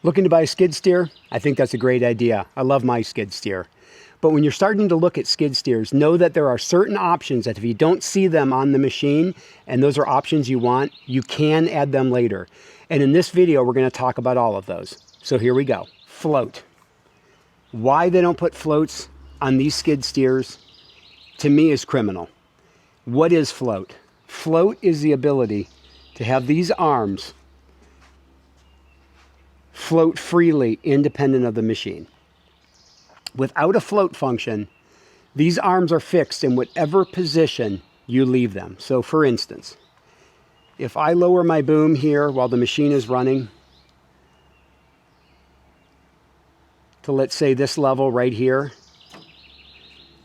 Looking to buy a skid steer? I think that's a great idea. I love my skid steer. But when you're starting to look at skid steers, know that there are certain options that if you don't see them on the machine, and those are options you want, you can add them later. And in this video, we're going to talk about all of those. So here we go. Float. Why they don't put floats on these skid steers, to me, is criminal. What is float? Float is the ability to have these arms float freely independent of the machine. Without a float function, these arms are fixed in whatever position you leave them. So for instance, if I lower my boom here while the machine is running to, let's say, this level right here,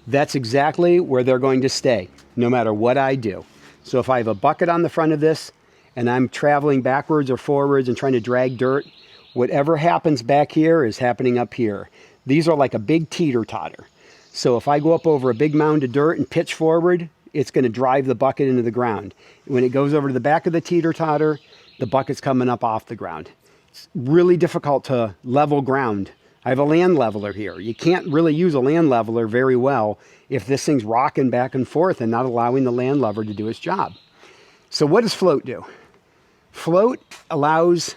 that's exactly where they're going to stay, no matter what I do. So if I have a bucket on the front of this and I'm traveling backwards or forwards and trying to drag dirt, whatever happens back here is happening up here. These are like a big teeter-totter. So if I go up over a big mound of dirt and pitch forward, it's going to drive the bucket into the ground. When it goes over to the back of the teeter-totter, the bucket's coming up off the ground. It's really difficult to level ground. I have a land leveler here. You can't really use a land leveler very well if this thing's rocking back and forth and not allowing the land lever to do its job. So what does float do? Float allows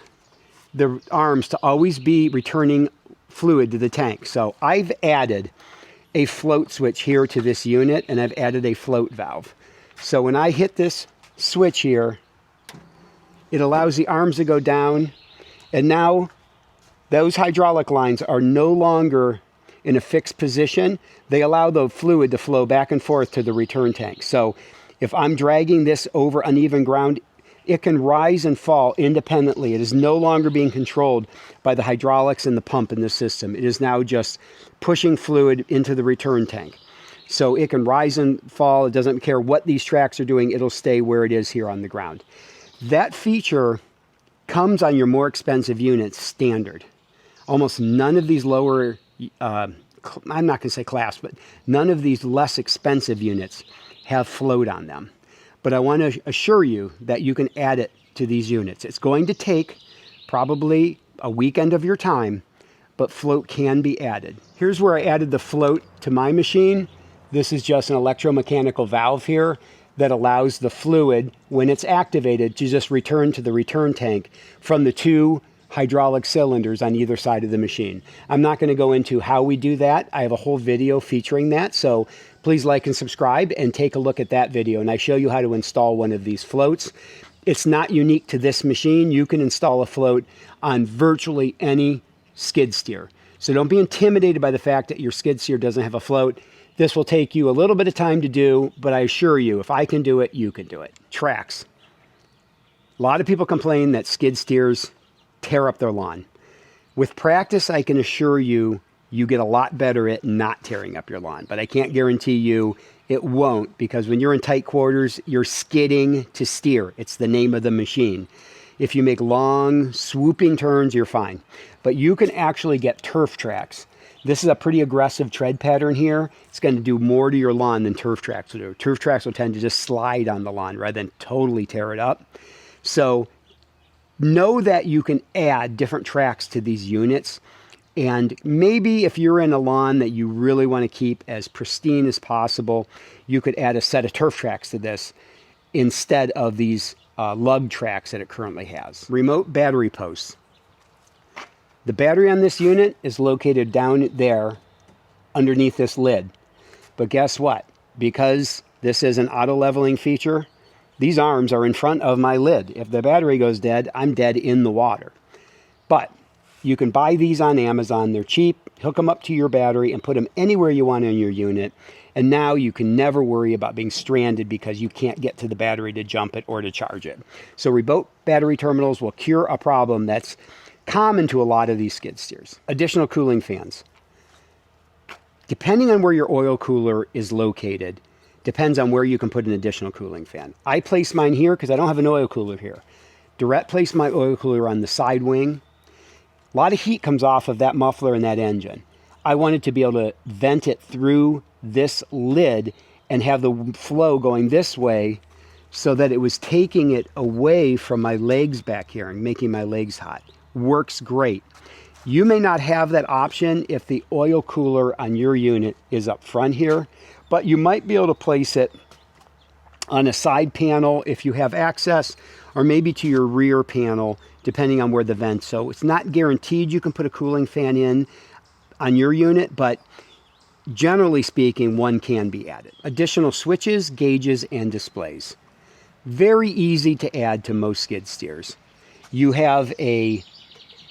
the arms to always be returning fluid to the tank. So I've added a float switch here to this unit, and I've added a float valve. So when I hit this switch here, it allows the arms to go down, and now those hydraulic lines are no longer in a fixed position. They allow the fluid to flow back and forth to the return tank. So if I'm dragging this over uneven ground, it can rise and fall independently. It is no longer being controlled by the hydraulics and the pump in the system. It is now just pushing fluid into the return tank. So it can rise and fall. It doesn't care what these tracks are doing. It'll stay where it is here on the ground. That feature comes on your more expensive units standard. Almost none of these lower, I'm not going to say class, but none of these less expensive units have float on them. But I want to assure you that you can add it to these units. It's going to take probably a weekend of your time, but float can be added. Here's where I added the float to my machine. This is just an electromechanical valve here that allows the fluid, when it's activated, to just return to the return tank from the two hydraulic cylinders on either side of the machine. I'm not going to go into how we do that. I have a whole video featuring that, so please like and subscribe and take a look at that video, and I show you how to install one of these floats. It's not unique to this machine. You can install a float on virtually any skid steer. So don't be intimidated by the fact that your skid steer doesn't have a float. This will take you a little bit of time to do, but I assure you, if I can do it, you can do it. Tracks. A lot of people complain that skid steers tear up their lawn. With practice, I can assure you, you get a lot better at not tearing up your lawn, but I can't guarantee you it won't, because when you're in tight quarters, you're skidding to steer. It's the name of the machine. If you make long, swooping turns, you're fine. But you can actually get turf tracks. This is a pretty aggressive tread pattern here. It's going to do more to your lawn than turf tracks will do. Turf tracks will tend to just slide on the lawn rather than totally tear it up. So know that you can add different tracks to these units. And maybe if you're in a lawn that you really want to keep as pristine as possible, you could add a set of turf tracks to this instead of these lug tracks that it currently has. Remote battery posts. The battery on this unit is located down there underneath this lid. But guess what? Because this is an auto leveling feature, these arms are in front of my lid. If the battery goes dead, I'm dead in the water. But you can buy these on Amazon. They're cheap. Hook them up to your battery and put them anywhere you want in your unit. And now you can never worry about being stranded because you can't get to the battery to jump it or to charge it. So remote battery terminals will cure a problem that's common to a lot of these skid steers. Additional cooling fans. Depending on where your oil cooler is located, depends on where you can put an additional cooling fan. I place mine here because I don't have an oil cooler here. Direct place my oil cooler on the side wing. A lot of heat comes off of that muffler and that engine. I wanted to be able to vent it through this lid and have the flow going this way so that it was taking it away from my legs back here and making my legs hot. works great. You may not have that option if the oil cooler on your unit is up front here, but you might be able to place it on a side panel if you have access, or maybe to your rear panel, depending on where the vent. So it's not guaranteed you can put a cooling fan in on your unit, but generally speaking, one can be added. Additional switches, gauges, and displays. Very easy to add to most skid steers. You have a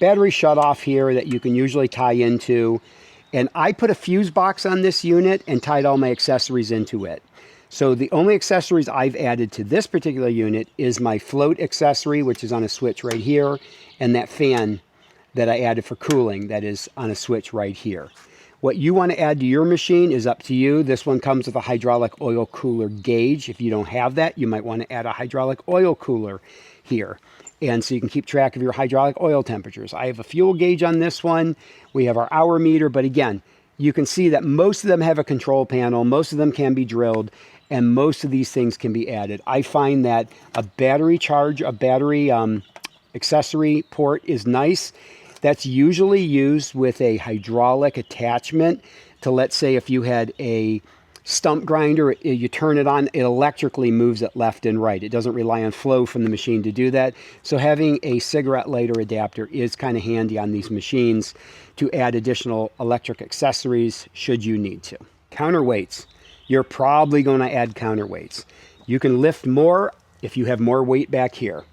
battery shutoff here that you can usually tie into, and I put a fuse box on this unit and tied all my accessories into it. So the only accessories I've added to this particular unit is my float accessory, which is on a switch right here, and that fan that I added for cooling that is on a switch right here. What you want to add to your machine is up to you. This one comes with a hydraulic oil cooler gauge. If you don't have that, you might want to add a hydraulic oil cooler here. And so you can keep track of your hydraulic oil temperatures. I have a fuel gauge on this one. We have our hour meter, but again, you can see that most of them have a control panel. Most of them can be drilled, and most of these things can be added. I find that a battery accessory port is nice. That's usually used with a hydraulic attachment to, let's say, if you had a stump grinder, you turn it on, it electrically moves it left and right. It doesn't rely on flow from the machine to do that. So having a cigarette lighter adapter is kind of handy on these machines to add additional electric accessories should you need to. Counterweights. You're probably going to add counterweights. You can lift more if you have more weight back here.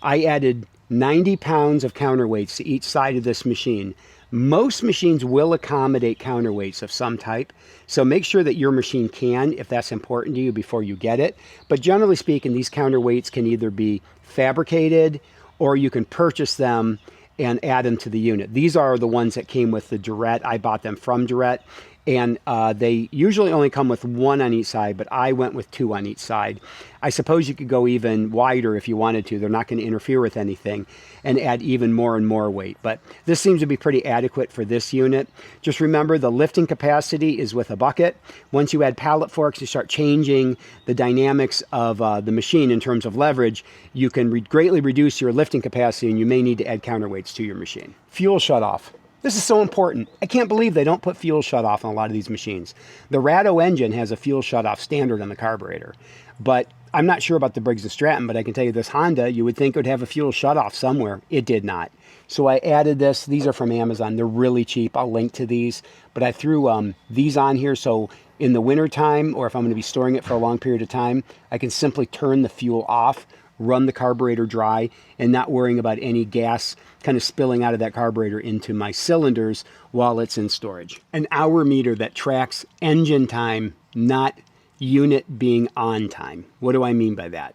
I added 90 pounds of counterweights to each side of this machine. Most machines will accommodate counterweights of some type, so make sure that your machine can, if that's important to you, before you get it. But generally speaking, these counterweights can either be fabricated or you can purchase them and add them to the unit. These are the ones that came with the Durette. I bought them from Durette, and they usually only come with one on each side, but I went with two on each side. I suppose you could go even wider if you wanted to. They're not going to interfere with anything, and add even more and more weight. But this seems to be pretty adequate for this unit. Just remember, the lifting capacity is with a bucket. Once you add pallet forks, you start changing the dynamics of the machine in terms of leverage. You can greatly reduce your lifting capacity, and you may need to add counterweights to your machine. Fuel shutoff. This is so important. I can't believe they don't put fuel shutoff on a lot of these machines. The Ratto engine has a fuel shutoff standard on the carburetor, but I'm not sure about the Briggs & Stratton, but I can tell you this Honda, you would think it would have a fuel shutoff somewhere. It did not. So I added this. These are from Amazon. They're really cheap. I'll link to these, but I threw these on here so in the winter time, or if I'm going to be storing it for a long period of time, I can simply turn the fuel off, run the carburetor dry, and not worrying about any gas kind of spilling out of that carburetor into my cylinders while it's in storage. An hour meter that tracks engine time, not unit being on time. What do I mean by that?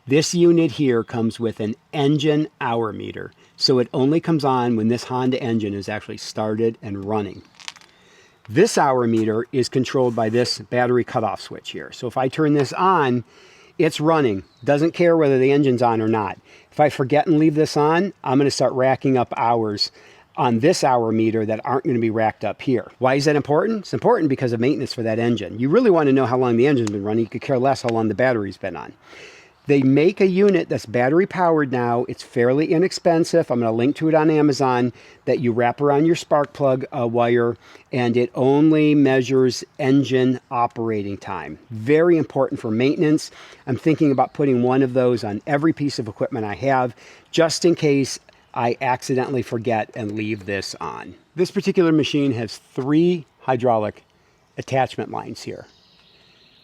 This unit here comes with an engine hour meter, so it only comes on when this Honda engine is actually started and running. This hour meter is controlled by this battery cutoff switch here. So if I turn this on, it's running. Doesn't care whether the engine's on or not. If I forget and leave this on, I'm going to start racking up hours on this hour meter that aren't going to be racked up here. Why is that important? It's important because of maintenance for that engine. You really want to know how long the engine's been running. You could care less how long the battery's been on. They make a unit that's battery powered now. It's fairly inexpensive. I'm going to link to it on Amazon, that you wrap around your spark plug wire, and it only measures engine operating time. Very important for maintenance. I'm thinking about putting one of those on every piece of equipment I have, just in case I accidentally forget and leave this on. This particular machine has 3 hydraulic attachment lines here.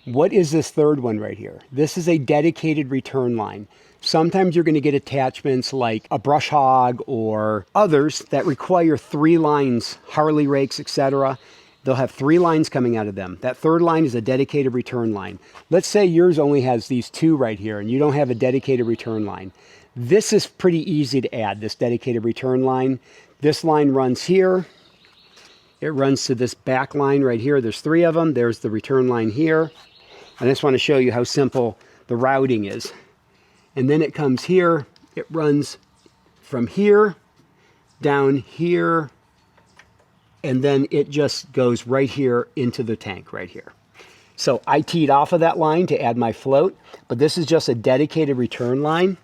What is this third one right here? This is a dedicated return line. Sometimes you're going to get attachments like a brush hog or others that require 3 lines, Harley rakes, etc. They'll have 3 lines coming out of them. That third line is a dedicated return line. Let's say yours only has these 2 right here and you don't have a dedicated return line. This is pretty easy to add, this dedicated return line. This line runs here. It runs to this back line right here. There's 3 of them. There's the return line here. I just want to show you how simple the routing is. And then it comes here. It runs from here down here, and then it just goes right here into the tank right here. So I teed off of that line to add my float, but this is just a dedicated return line.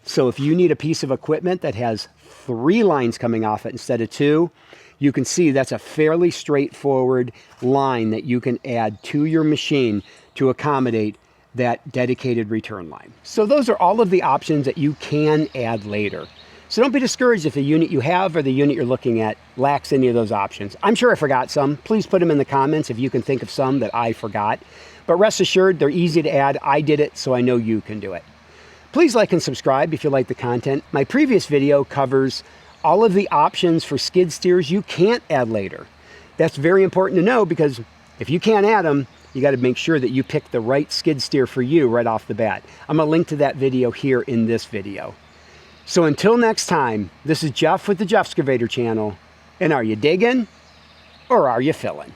So if you need a piece of equipment that has 3 lines coming off it instead of 2, you can see that's a fairly straightforward line that you can add to your machine to accommodate that dedicated return line. So those are all of the options that you can add later. So don't be discouraged if the unit you have or the unit you're looking at lacks any of those options. I'm sure I forgot some. Please put them in the comments if you can think of some that I forgot. But rest assured, they're easy to add. I did it, so I know you can do it. Please like and subscribe if you like the content. My previous video covers all of the options for skid steers you can't add later. That's very important to know, because if you can't add them, you got to make sure that you pick the right skid steer for you right off the bat. I'm going to link to that video here in this video. So until next time, this is Jeff with the Jeffscavator channel, and are you digging or are you filling?